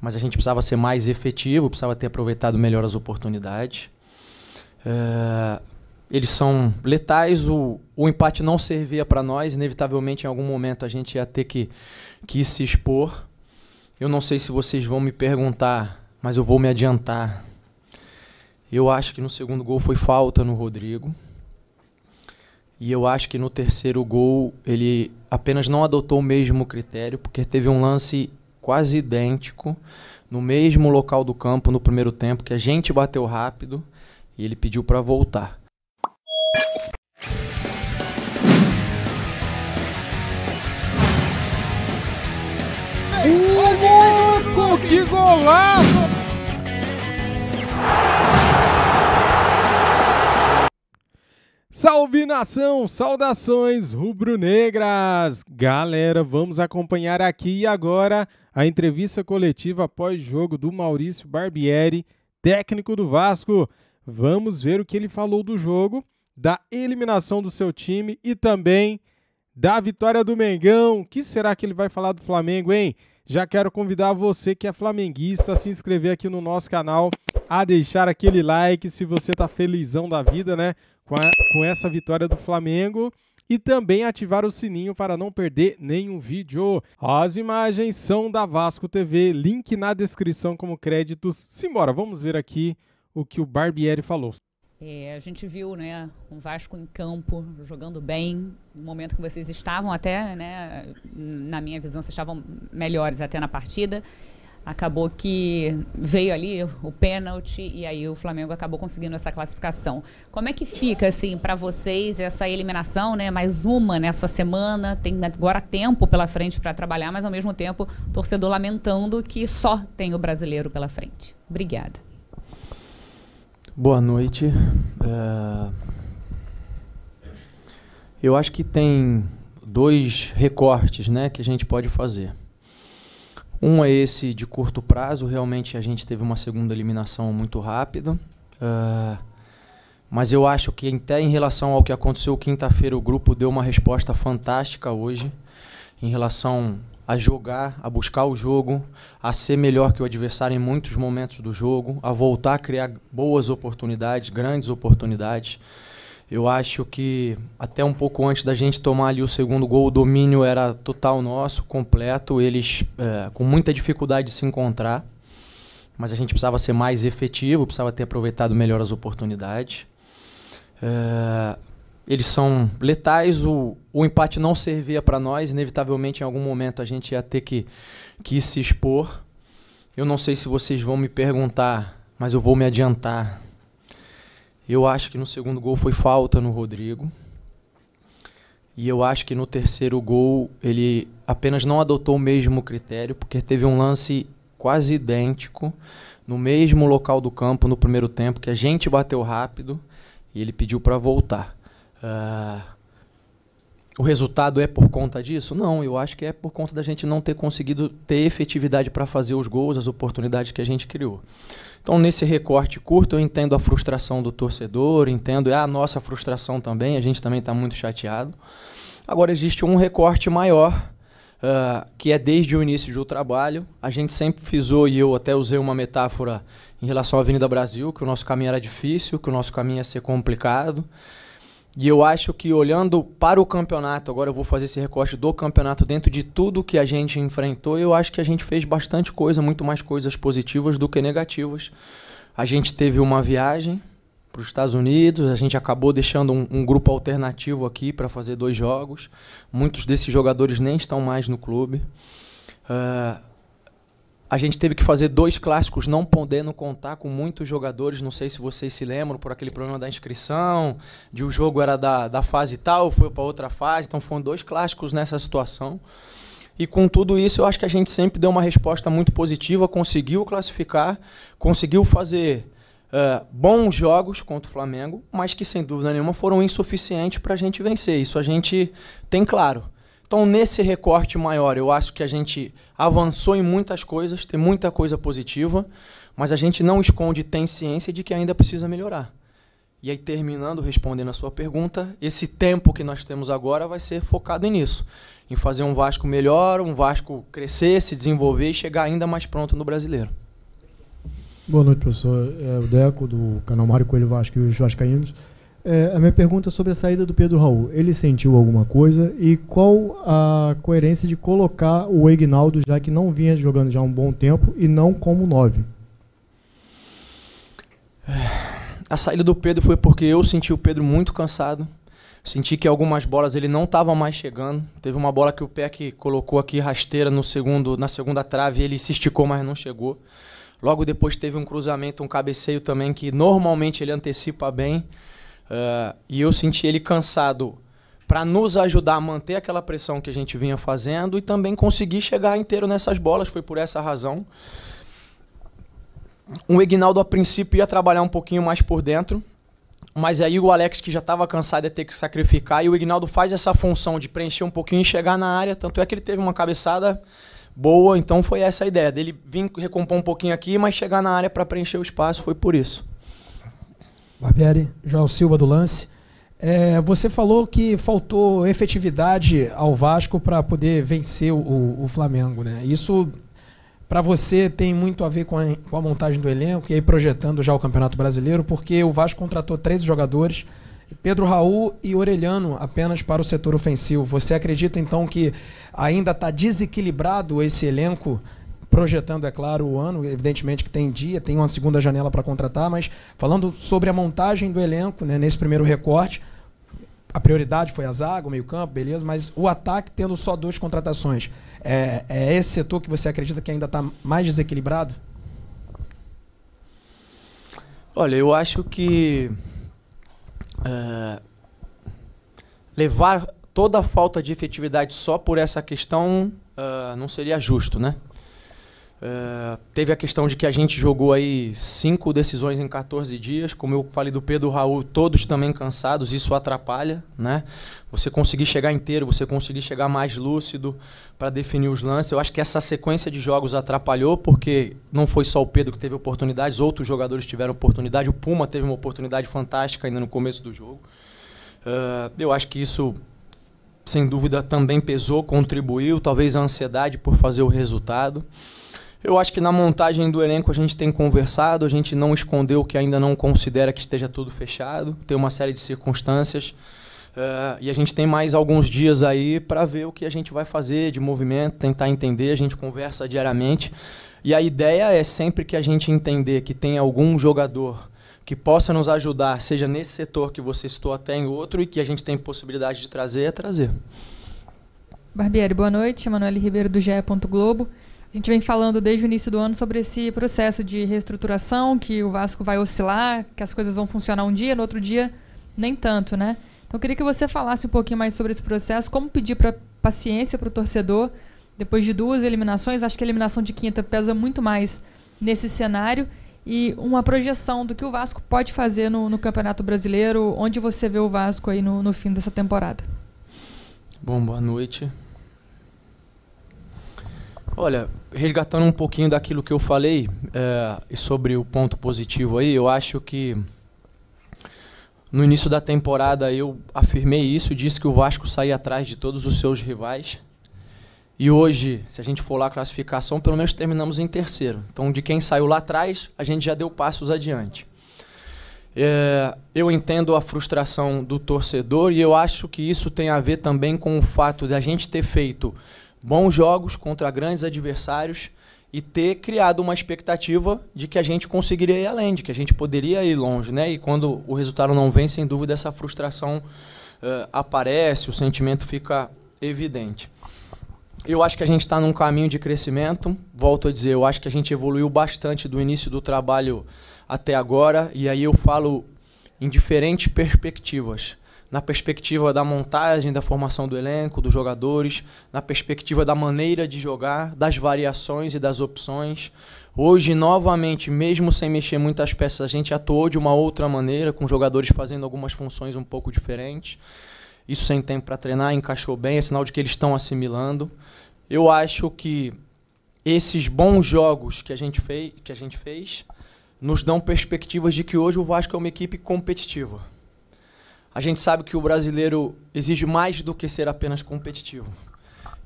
mas a gente precisava ser mais efetivo, precisava ter aproveitado melhor as oportunidades. Eles são letais, o empate não servia para nós, inevitavelmente em algum momento a gente ia ter que se expor. Eu não sei se vocês vão me perguntar, mas eu vou me adiantar. Eu acho que no segundo gol foi falta no Rodrigo. E eu acho que no terceiro gol ele apenas não adotou o mesmo critério, porque teve um lance quase idêntico no mesmo local do campo no primeiro tempo, que a gente bateu rápido e ele pediu para voltar. Louco, que golaço! Salve nação, saudações rubro-negras! Galera, vamos acompanhar aqui e agora a entrevista coletiva pós-jogo do Maurício Barbieri, técnico do Vasco. Vamos ver o que ele falou do jogo, da eliminação do seu time e também da vitória do Mengão. O que será que ele vai falar do Flamengo, hein? Já quero convidar você que é flamenguista a se inscrever aqui no nosso canal, a deixar aquele like se você tá felizão da vida, né? Com essa vitória do Flamengo e também ativar o sininho para não perder nenhum vídeo. As imagens são da Vasco TV, link na descrição como créditos. Simbora, vamos ver aqui o que o Barbieri falou. A gente viu, né, um Vasco em campo, jogando bem, no momento que vocês estavam até, né, na minha visão, vocês estavam melhores até na partida. Acabou que veio ali o pênalti e aí o Flamengo acabou conseguindo essa classificação. Como é que fica, assim, para vocês essa eliminação, né? Mais uma nessa semana, tem agora tempo pela frente para trabalhar, mas ao mesmo tempo o torcedor lamentando que só tem o brasileiro pela frente. Obrigada. Boa noite. Eu acho que tem dois recortes, né, que a gente pode fazer. Um é esse de curto prazo, realmente a gente teve uma segunda eliminação muito rápida, mas eu acho que até em relação ao que aconteceu quinta-feira, o grupo deu uma resposta fantástica hoje, em relação a jogar, a buscar o jogo, a ser melhor que o adversário em muitos momentos do jogo, a voltar a criar boas oportunidades, grandes oportunidades. Eu acho que até um pouco antes da gente tomar ali o segundo gol, o domínio era total nosso, completo, eles com muita dificuldade de se encontrar, mas a gente precisava ser mais efetivo, precisava ter aproveitado melhor as oportunidades. Eles são letais, o empate não servia para nós, inevitavelmente em algum momento a gente ia ter que se expor. Eu não sei se vocês vão me perguntar, mas eu vou me adiantar. Eu acho que no segundo gol foi falta no Rodrigo. E eu acho que no terceiro gol ele apenas não adotou o mesmo critério, porque teve um lance quase idêntico no mesmo local do campo no primeiro tempo, que a gente bateu rápido e ele pediu para voltar. O resultado é por conta disso? Não, eu acho que é por conta da gente não ter conseguido ter efetividade para fazer os gols, as oportunidades que a gente criou. Então, nesse recorte curto, eu entendo a frustração do torcedor, entendo a nossa frustração também, a gente também está muito chateado. Agora, existe um recorte maior, que é desde o início do trabalho. A gente sempre frisou, e eu até usei uma metáfora em relação à Avenida Brasil, que o nosso caminho era difícil, que o nosso caminho ia ser complicado. E eu acho que, olhando para o campeonato, agora eu vou fazer esse recorte do campeonato dentro de tudo que a gente enfrentou, eu acho que a gente fez bastante coisa, muito mais coisas positivas do que negativas. A gente teve uma viagem para os Estados Unidos, a gente acabou deixando um grupo alternativo aqui para fazer 2 jogos. Muitos desses jogadores nem estão mais no clube. A gente teve que fazer 2 clássicos não podendo contar com muitos jogadores, não sei se vocês se lembram, por aquele problema da inscrição, de o jogo era da fase tal, foi para outra fase, então foram 2 clássicos nessa situação. E com tudo isso, eu acho que a gente sempre deu uma resposta muito positiva, conseguiu classificar, conseguiu fazer bons jogos contra o Flamengo, mas que sem dúvida nenhuma foram insuficientes para a gente vencer, isso a gente tem claro. Então, nesse recorte maior, eu acho que a gente avançou em muitas coisas, tem muita coisa positiva, mas a gente não esconde, tem ciência de que ainda precisa melhorar. E aí, terminando, respondendo a sua pergunta, esse tempo que nós temos agora vai ser focado nisso, em fazer um Vasco melhor, um Vasco crescer, se desenvolver e chegar ainda mais pronto no Brasileiro. Boa noite, professor. O Deco, do canal Mário Coelho Vasco e os Vascaínos. A minha pergunta é sobre a saída do Pedro Raul. Ele sentiu alguma coisa e qual a coerência de colocar o Egnaldo, já que não vinha jogando já há um bom tempo, e não como 9? A saída do Pedro foi porque eu senti o Pedro muito cansado. Senti que algumas bolas ele não estava mais chegando. Teve uma bola que o Peck colocou aqui rasteira na segunda trave e ele se esticou, mas não chegou. Logo depois teve um cruzamento, um cabeceio também, que normalmente ele antecipa bem. E eu senti ele cansado para nos ajudar a manter aquela pressão que a gente vinha fazendo e também conseguir chegar inteiro nessas bolas. Foi por essa razão. O Egnaldo, a princípio, ia trabalhar um pouquinho mais por dentro, mas aí o Alex, que já estava cansado, ia ter que sacrificar, e o Egnaldo faz essa função de preencher um pouquinho e chegar na área, tanto é que ele teve uma cabeçada boa, então foi essa a ideia, dele vir recompor um pouquinho aqui, mas chegar na área para preencher o espaço, foi por isso. Barbieri, João Silva do Lance. Você falou que faltou efetividade ao Vasco para poder vencer o Flamengo, né? Isso, para você, tem muito a ver com a montagem do elenco e aí projetando já o Campeonato Brasileiro, porque o Vasco contratou 13 jogadores, Pedro Raul e Orelhano apenas para o setor ofensivo. Você acredita, então, que ainda está desequilibrado esse elenco, projetando, é claro, o ano? Evidentemente que tem uma segunda janela para contratar, mas falando sobre a montagem do elenco, né, nesse primeiro recorte, a prioridade foi a zaga, o meio-campo, beleza, mas o ataque tendo só 2 contratações. É esse setor que você acredita que ainda está mais desequilibrado? Olha, eu acho que levar toda a falta de efetividade só por essa questão não seria justo, né? Teve a questão de que a gente jogou aí 5 decisões em 14 dias, como eu falei do Pedro Raul, todos também cansados, isso atrapalha, né? Você conseguir chegar inteiro, você conseguir chegar mais lúcido para definir os lances. Eu acho que essa sequência de jogos atrapalhou, porque não foi só o Pedro que teve oportunidades, outros jogadores tiveram oportunidade, o Puma teve uma oportunidade fantástica ainda no começo do jogo. Eu acho que isso, sem dúvida, também pesou, contribuiu, talvez a ansiedade por fazer o resultado. Eu acho que na montagem do elenco a gente tem conversado, a gente não escondeu que ainda não considera que esteja tudo fechado, tem uma série de circunstâncias, e a gente tem mais alguns dias aí para ver o que a gente vai fazer de movimento, tentar entender, a gente conversa diariamente, e a ideia é sempre que a gente entender que tem algum jogador que possa nos ajudar, seja nesse setor que você citou até em outro, e que a gente tem possibilidade de trazer, é trazer. Barbieri, boa noite, Emanuele Ribeiro do GE. Globo. A gente vem falando desde o início do ano sobre esse processo de reestruturação, que o Vasco vai oscilar, que as coisas vão funcionar um dia, no outro dia nem tanto, né? Então eu queria que você falasse um pouquinho mais sobre esse processo, como pedir paciência para o torcedor, depois de 2 eliminações. Acho que a eliminação de quinta pesa muito mais nesse cenário, e uma projeção do que o Vasco pode fazer no Campeonato Brasileiro, onde você vê o Vasco aí no fim dessa temporada. Bom, boa noite. Olha, resgatando um pouquinho daquilo que eu falei e sobre o ponto positivo aí, eu acho que no início da temporada eu afirmei isso, disse que o Vasco saía atrás de todos os seus rivais. E hoje, se a gente for lá a classificação, pelo menos terminamos em terceiro. Então, de quem saiu lá atrás, a gente já deu passos adiante. Eu entendo a frustração do torcedor e eu acho que isso tem a ver também com o fato de a gente ter feito bons jogos contra grandes adversários e ter criado uma expectativa de que a gente conseguiria ir além, de que a gente poderia ir longe, né? E quando o resultado não vem, sem dúvida, essa frustração aparece, o sentimento fica evidente. Eu acho que a gente está num caminho de crescimento, volto a dizer, eu acho que a gente evoluiu bastante do início do trabalho até agora, e aí eu falo em diferentes perspectivas. Na perspectiva da montagem, da formação do elenco, dos jogadores, na perspectiva da maneira de jogar, das variações e das opções. Hoje, novamente, mesmo sem mexer muitas peças, a gente atuou de uma outra maneira, com jogadores fazendo algumas funções um pouco diferentes. Isso sem tempo para treinar, encaixou bem, é sinal de que eles estão assimilando. Eu acho que esses bons jogos que a gente fez nos dão perspectivas de que hoje o Vasco é uma equipe competitiva. A gente sabe que o brasileiro exige mais do que ser apenas competitivo.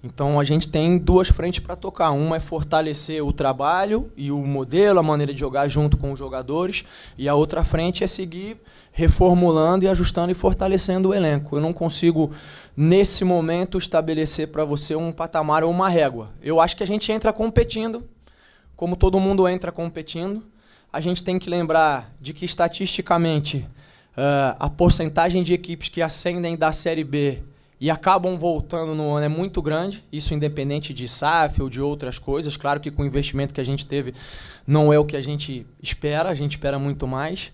Então a gente tem duas frentes para tocar. Uma é fortalecer o trabalho e o modelo, a maneira de jogar junto com os jogadores. E a outra frente é seguir reformulando e ajustando e fortalecendo o elenco. Eu não consigo, nesse momento, estabelecer para você um patamar ou uma régua. Eu acho que a gente entra competindo, como todo mundo entra competindo. A gente tem que lembrar de que, estatisticamente, a porcentagem de equipes que ascendem da Série B e acabam voltando no ano é muito grande, isso independente de SAF ou de outras coisas. Claro que com o investimento que a gente teve não é o que a gente espera muito mais.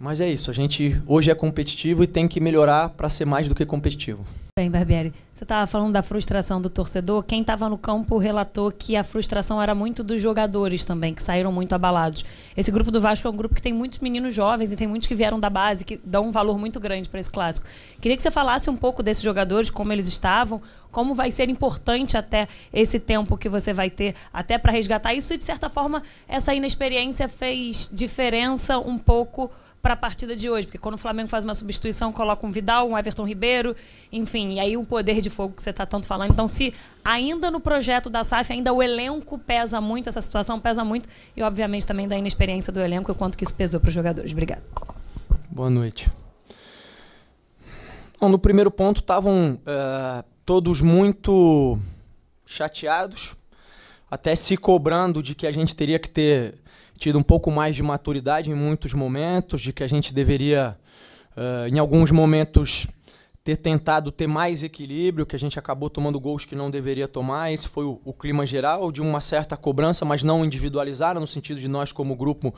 Mas é isso, a gente hoje é competitivo e tem que melhorar para ser mais do que competitivo. Bem, Barbieri, você estava falando da frustração do torcedor. Quem estava no campo relatou que a frustração era muito dos jogadores também, que saíram muito abalados. Esse grupo do Vasco é um grupo que tem muitos meninos jovens e tem muitos que vieram da base, que dão um valor muito grande para esse clássico. Queria que você falasse um pouco desses jogadores, como eles estavam, como vai ser importante até esse tempo que você vai ter, até para resgatar isso. E, de certa forma, essa inexperiência fez diferença um pouco para a partida de hoje, porque quando o Flamengo faz uma substituição, coloca um Vidal, um Everton Ribeiro, enfim, e aí o poder de fogo que você está tanto falando. Então, se ainda no projeto da SAF, ainda o elenco pesa muito, essa situação pesa muito, e obviamente também da inexperiência do elenco, e o quanto que isso pesou para os jogadores. Obrigado. Boa noite. Bom, no primeiro ponto estavam todos muito chateados, até se cobrando de que a gente teria que ter tido um pouco mais de maturidade em muitos momentos, de que a gente deveria, em alguns momentos, ter tentado ter mais equilíbrio, que a gente acabou tomando gols que não deveria tomar. Esse foi o clima geral, de uma certa cobrança, mas não individualizada, no sentido de nós, como grupo,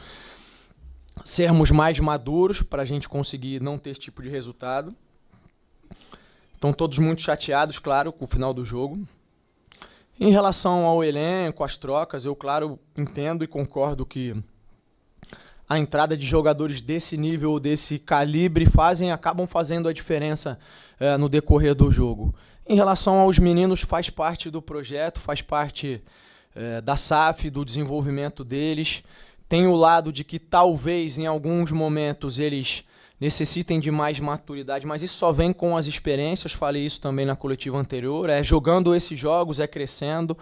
sermos mais maduros para a gente conseguir não ter esse tipo de resultado. Então, todos muito chateados, claro, com o final do jogo. Em relação ao elenco, às trocas, eu, claro, entendo e concordo que a entrada de jogadores desse nível, desse calibre, acabam fazendo a diferença no decorrer do jogo. Em relação aos meninos, faz parte do projeto, faz parte da SAF, do desenvolvimento deles. Tem o lado de que talvez, em alguns momentos, eles necessitem de mais maturidade, mas isso só vem com as experiências. Falei isso também na coletiva anterior, jogando esses jogos, crescendo.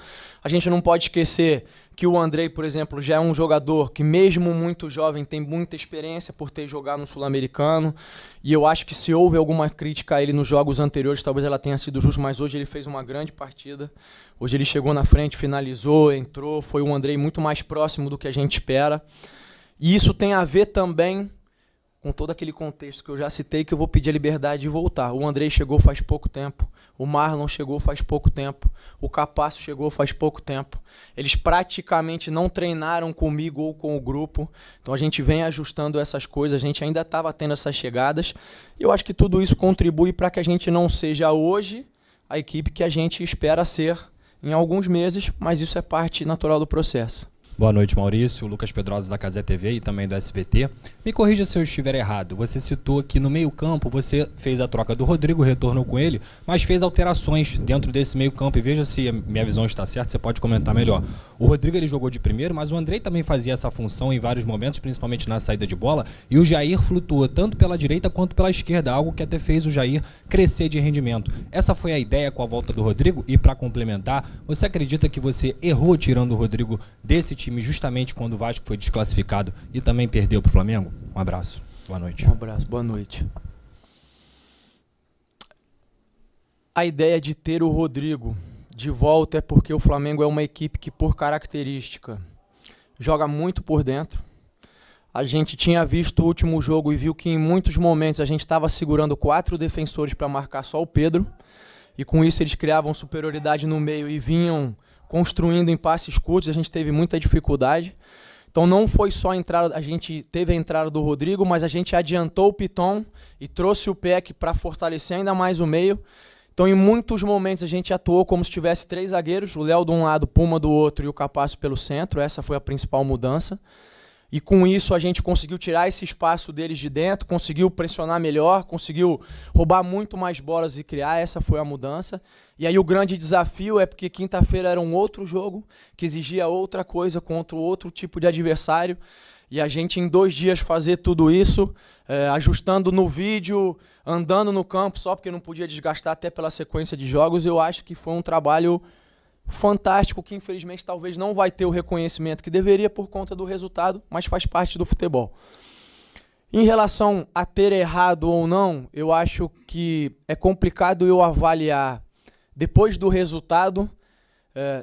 A gente não pode esquecer que o Andrei, por exemplo, já é um jogador que, mesmo muito jovem, tem muita experiência por ter jogado no Sul-Americano, e eu acho que, se houve alguma crítica a ele nos jogos anteriores, talvez ela tenha sido justa, mas hoje ele fez uma grande partida. Hoje ele chegou na frente, finalizou, entrou, foi um Andrei muito mais próximo do que a gente espera. E isso tem a ver também com todo aquele contexto que eu já citei, que eu vou pedir a liberdade de voltar. O Andrei chegou faz pouco tempo, o Marlon chegou faz pouco tempo, o Capasso chegou faz pouco tempo. Eles praticamente não treinaram comigo ou com o grupo, então a gente vem ajustando essas coisas, a gente ainda estava tendo essas chegadas, e eu acho que tudo isso contribui para que a gente não seja hoje a equipe que a gente espera ser em alguns meses, mas isso é parte natural do processo. Boa noite, Maurício. Lucas Pedrosa, da Cazé TV e também do SBT. Me corrija se eu estiver errado. Você citou que no meio-campo você fez a troca do Rodrigo, retornou com ele, mas fez alterações dentro desse meio-campo. E veja se a minha visão está certa, você pode comentar melhor. O Rodrigo ele jogou de primeiro, mas o Andrei também fazia essa função em vários momentos, principalmente na saída de bola. E o Jair flutuou tanto pela direita quanto pela esquerda, algo que até fez o Jair crescer de rendimento. Essa foi a ideia com a volta do Rodrigo. E para complementar, você acredita que você errou tirando o Rodrigo desse time justamente quando o Vasco foi desclassificado e também perdeu para o Flamengo? Um abraço, boa noite. Um abraço, boa noite. A ideia de ter o Rodrigo de volta é porque o Flamengo é uma equipe que, por característica, joga muito por dentro. A gente tinha visto o último jogo e viu que em muitos momentos a gente estava segurando 4 defensores para marcar só o Pedro, e com isso eles criavam superioridade no meio e vinham construindo em passes curtos. A gente teve muita dificuldade. Então não foi só a entrada, a gente teve a entrada do Rodrigo, mas a gente adiantou o Piton e trouxe o Peck para fortalecer ainda mais o meio. Então em muitos momentos a gente atuou como se tivesse 3 zagueiros, o Léo de um lado, Puma do outro e o Capasso pelo centro. Essa foi a principal mudança. E com isso a gente conseguiu tirar esse espaço deles de dentro, conseguiu pressionar melhor, conseguiu roubar muito mais bolas e criar. Essa foi a mudança. E aí o grande desafio é porque quinta-feira era um outro jogo que exigia outra coisa contra outro tipo de adversário. E a gente em 2 dias fazer tudo isso, ajustando no vídeo, andando no campo, só porque não podia desgastar até pela sequência de jogos, eu acho que foi um trabalho fantástico, que infelizmente talvez não vai ter o reconhecimento que deveria por conta do resultado, mas faz parte do futebol. Em relação a ter errado ou não, eu acho que é complicado eu avaliar depois do resultado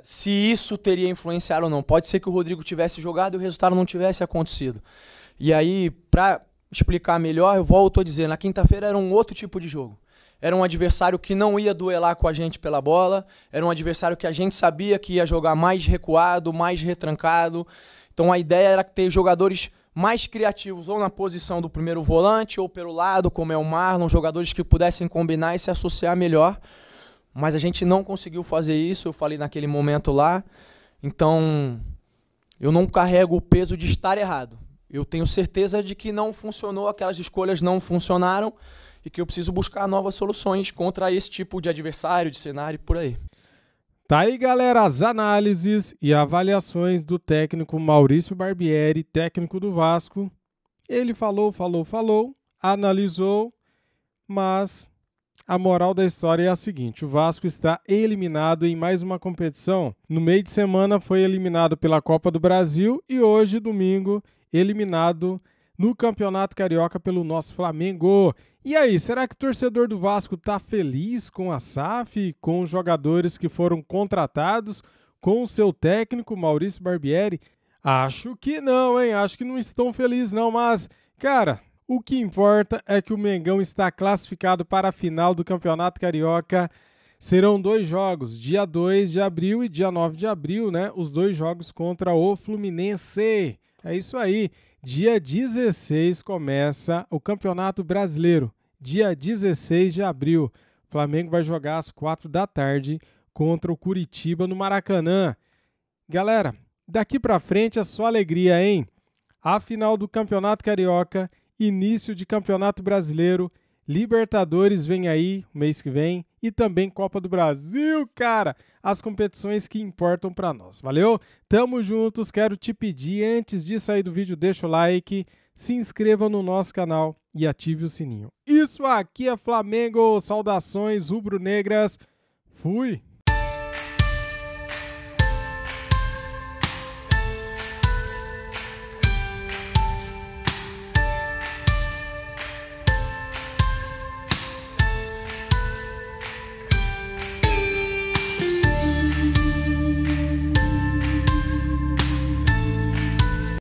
se isso teria influenciado ou não. Pode ser que o Rodrigo tivesse jogado e o resultado não tivesse acontecido. E aí, para explicar melhor, eu volto a dizer, na quinta-feira era um outro tipo de jogo. Era um adversário que não ia duelar com a gente pela bola, era um adversário que a gente sabia que ia jogar mais recuado, mais retrancado. Então a ideia era ter jogadores mais criativos, ou na posição do primeiro volante, ou pelo lado, como é o Marlon, jogadores que pudessem combinar e se associar melhor. Mas a gente não conseguiu fazer isso, eu falei naquele momento lá. Então eu não carrego o peso de estar errado. Eu tenho certeza de que não funcionou, aquelas escolhas não funcionaram, e que eu preciso buscar novas soluções contra esse tipo de adversário, de cenário, por aí. Tá aí, galera, as análises e avaliações do técnico Maurício Barbieri, técnico do Vasco. Ele falou, analisou, mas a moral da história é a seguinte: o Vasco está eliminado em mais uma competição. No meio de semana foi eliminado pela Copa do Brasil e hoje, domingo, eliminado no Campeonato Carioca pelo nosso Flamengo. E aí, será que o torcedor do Vasco está feliz com a SAF, com os jogadores que foram contratados, com o seu técnico Maurício Barbieri? Acho que não, hein? Acho que não estão felizes não, mas, cara, o que importa é que o Mengão está classificado para a final do Campeonato Carioca. Serão 2 jogos, dia 2 de abril e dia 9 de abril, né? Os 2 jogos contra o Fluminense. É isso aí. Dia 16 começa o Campeonato Brasileiro. Dia 16 de abril. O Flamengo vai jogar às 4 da tarde contra o Curitiba no Maracanã. Galera, daqui pra frente é só alegria, hein? A final do Campeonato Carioca, início de Campeonato Brasileiro, Libertadores vem aí mês que vem e também Copa do Brasil, cara. As competições que importam pra nós, valeu? Tamo juntos, quero te pedir, antes de sair do vídeo, deixa o like, se inscreva no nosso canal e ative o sininho. Isso aqui é Flamengo, saudações rubro-negras, fui!